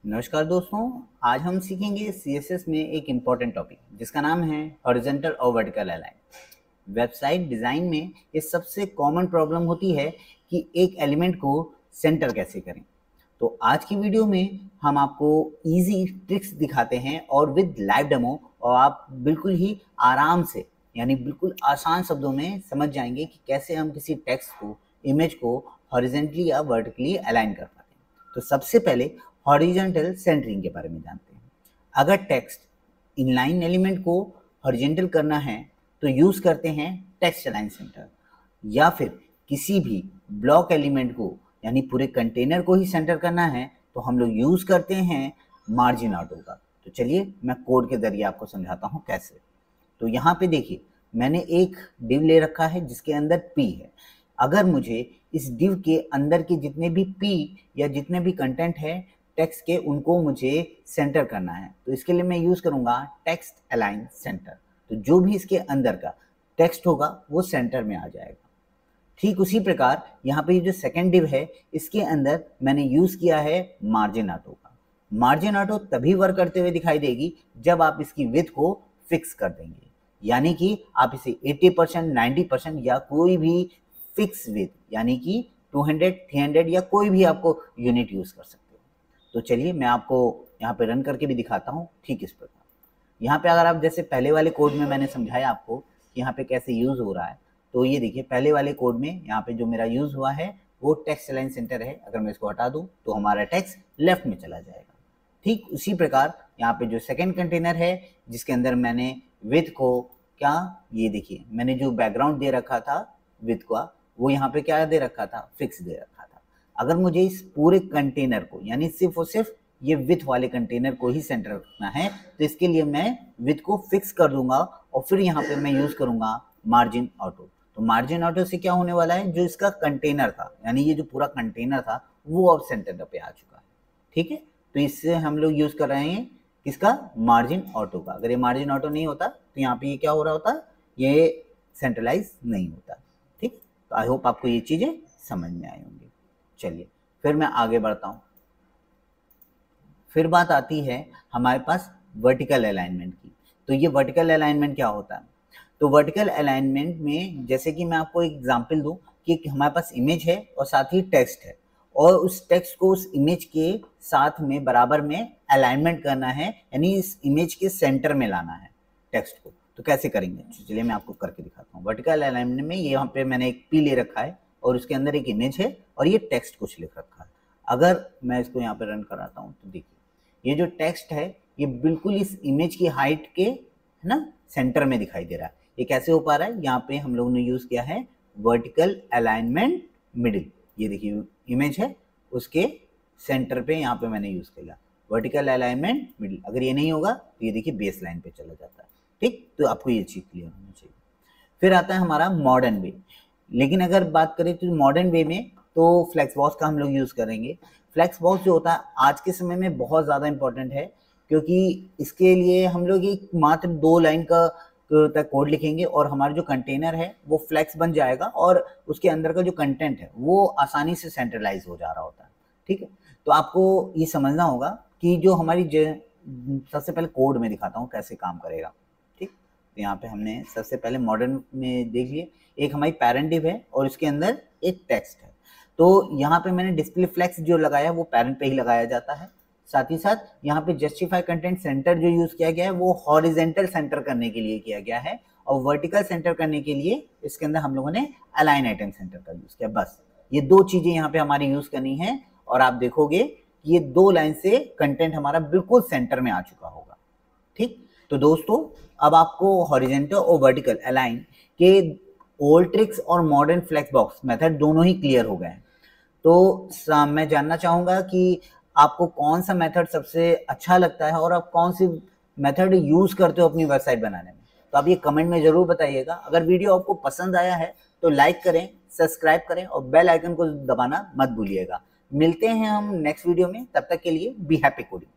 नमस्कार दोस्तों, आज हम सीखेंगे CSS में एक इम्पॉर्टेंट टॉपिक जिसका नाम है हॉरिजॉन्टल और वर्टिकल अलाइन। वेबसाइट डिज़ाइन में ये सबसे कॉमन प्रॉब्लम होती है कि एक एलिमेंट को सेंटर कैसे करें। तो आज की वीडियो में हम आपको इजी ट्रिक्स दिखाते हैं और विद लाइव डेमो, और आप बिल्कुल ही आराम से यानी बिल्कुल आसान शब्दों में समझ जाएंगे कि कैसे हम किसी टेक्स्ट को, इमेज को हॉरिजॉन्टली या वर्टिकली अलाइन कर पाते हैं। तो सबसे पहले हॉरिजॉन्टल सेंटरिंग के बारे में जानते हैं। अगर टेक्स्ट इनलाइन एलिमेंट को हॉरिजॉन्टल करना है तो यूज़ करते हैं टेक्स्ट अलाइन सेंटर, या फिर किसी भी ब्लॉक एलिमेंट को यानी पूरे कंटेनर को ही सेंटर करना है तो हम लोग यूज़ करते हैं मार्जिन ऑटो का। तो चलिए मैं कोड के ज़रिए आपको समझाता हूँ कैसे। तो यहाँ पे देखिए, मैंने एक डिव ले रखा है जिसके अंदर p है। अगर मुझे इस डिव के अंदर के जितने भी p या जितने भी कंटेंट है टेक्स्ट के, उनको मुझे सेंटर करना है, तो इसके लिए मैं यूज़ करूँगा टेक्स्ट अलाइन सेंटर। तो जो भी इसके अंदर का टेक्स्ट होगा वो सेंटर में आ जाएगा। ठीक उसी प्रकार यहाँ पे ये जो सेकेंड डिव है इसके अंदर मैंने यूज़ किया है मार्जिन ऑटो का। मार्जिन ऑटो तभी वर्क करते हुए दिखाई देगी जब आप इसकी विड्थ को फिक्स कर देंगे, यानी कि आप इसे 80%, 90% या कोई भी फिक्स विड्थ यानी कि 200, 300 या कोई भी आपको यूनिट यूज़ कर सकते हो। तो चलिए मैं आपको यहाँ पे रन करके भी दिखाता हूँ ठीक इस प्रकार। यहाँ पे अगर आप जैसे पहले वाले कोड में मैंने समझाया आपको कि यहाँ पे कैसे यूज़ हो रहा है, तो ये देखिए पहले वाले कोड में यहाँ पे जो मेरा यूज़ हुआ है वो टेक्स्ट अलाइन सेंटर है। अगर मैं इसको हटा दूँ तो हमारा टेक्स्ट लेफ्ट में चला जाएगा। ठीक उसी प्रकार यहाँ पे जो सेकेंड कंटेनर है जिसके अंदर मैंने विड्थ को क्या, ये देखिए मैंने जो बैकग्राउंड दे रखा था विड्थ का, वो यहाँ पे क्या दे रखा था, फिक्स दे रखा था। अगर मुझे इस पूरे कंटेनर को यानी सिर्फ और सिर्फ ये विड्थ वाले कंटेनर को ही सेंटर रखना है तो इसके लिए मैं विड्थ को फिक्स कर दूंगा और फिर यहाँ पे मैं यूज़ करूँगा मार्जिन ऑटो। तो मार्जिन ऑटो से क्या होने वाला है, जो इसका कंटेनर था यानी ये जो पूरा कंटेनर था वो अब सेंटर पे आ चुका है। ठीक है, तो इससे हम लोग यूज़ कर रहे हैं किसका, मार्जिन ऑटो का। अगर ये मार्जिन ऑटो नहीं होता तो यहाँ पे ये क्या हो रहा होता, ये सेंट्रलाइज नहीं होता। ठीक, तो आई होप आपको ये चीज़ें समझ में आई होंगी। चलिए फिर मैं आगे बढ़ता हूँ। फिर बात आती है हमारे पास वर्टिकल अलाइनमेंट की। तो ये वर्टिकल अलाइनमेंट क्या होता है, तो वर्टिकल अलाइनमेंट में जैसे कि मैं आपको एक एग्जांपल दूं कि हमारे पास इमेज है और साथ ही टेक्स्ट है, और उस टेक्स्ट को उस इमेज के साथ में बराबर में अलाइनमेंट करना है, यानी इस इमेज के सेंटर में लाना है टेक्स्ट को। तो कैसे करेंगे, चलिए मैं आपको करके दिखाता हूँ। वर्टिकल अलाइनमेंट में ये यहाँ पे मैंने एक पी ले रखा है और उसके अंदर एक इमेज है और ये टेक्स्ट कुछ लिख रखा है। अगर मैं इसको यहाँ पे रन कराता हूँ तो देखिए ये जो टेक्स्ट है ये बिल्कुल इस इमेज की हाइट के है ना सेंटर में दिखाई दे रहा है। ये कैसे हो पा रहा है, यहाँ पे हम लोगों ने यूज़ किया है वर्टिकल अलाइनमेंट मिडिल। ये देखिए इमेज है उसके सेंटर पे यहाँ पे मैंने यूज़ किया वर्टिकल अलाइनमेंट मिडिल। अगर ये नहीं होगा तो ये देखिए बेस लाइन पे चला जाता है। ठीक, तो आपको ये चीज़ क्लियर होनी चाहिए। फिर आता है हमारा मॉडर्न वे। लेकिन अगर बात करें तो मॉडर्न वे में तो फ्लेक्स बॉक्स का हम लोग यूज़ करेंगे। फ्लेक्स बॉक्स जो होता है आज के समय में बहुत ज़्यादा इंपॉर्टेंट है, क्योंकि इसके लिए हम लोग एक मात्र 2 लाइन का तक कोड लिखेंगे और हमारा जो कंटेनर है वो फ्लेक्स बन जाएगा और उसके अंदर का जो कंटेंट है वो आसानी से सेंट्रलाइज हो जा रहा होता है। ठीक है, तो आपको ये समझना होगा कि जो हमारी सबसे पहले कोड में दिखाता हूँ कैसे काम करेगा। ठीक, तो यहाँ पे हमने सबसे पहले मॉडर्न में देख लिए, एक हमारी पैरेंट डिव है और इसके अंदर एक टेक्स्ट है। तो यहाँ पे मैंने डिस्प्ले फ्लेक्स जो लगाया वो पैरेंट पे ही लगाया जाता है। साथ ही साथ यहाँ पे जस्टिफाई कंटेंट सेंटर जो यूज़ किया गया है वो हॉरिजेंटल सेंटर करने के लिए किया गया है, और वर्टिकल सेंटर करने के लिए इसके अंदर हम लोगों ने अलाइन आइटम सेंटर का यूज़ किया। बस ये 2 चीज़ें यहाँ पे हमारी यूज़ करनी है और आप देखोगे कि ये 2 लाइन से कंटेंट हमारा बिल्कुल सेंटर में आ चुका होगा। ठीक, तो दोस्तों अब आपको हॉरिजेंटल और वर्टिकल अलाइन के ओल्ड ट्रिक्स और मॉडर्न फ्लेक्स बॉक्स मेथड दोनों ही क्लियर हो गए हैं। तो मैं जानना चाहूँगा कि आपको कौन सा मेथड सबसे अच्छा लगता है और आप कौन सी मेथड यूज़ करते हो अपनी वेबसाइट बनाने में। तो आप ये कमेंट में ज़रूर बताइएगा। अगर वीडियो आपको पसंद आया है तो लाइक करें, सब्सक्राइब करें और बेल आइकन को दबाना मत भूलिएगा। मिलते हैं हम नेक्स्ट वीडियो में, तब तक के लिए बी हैप्पी कोडिंग।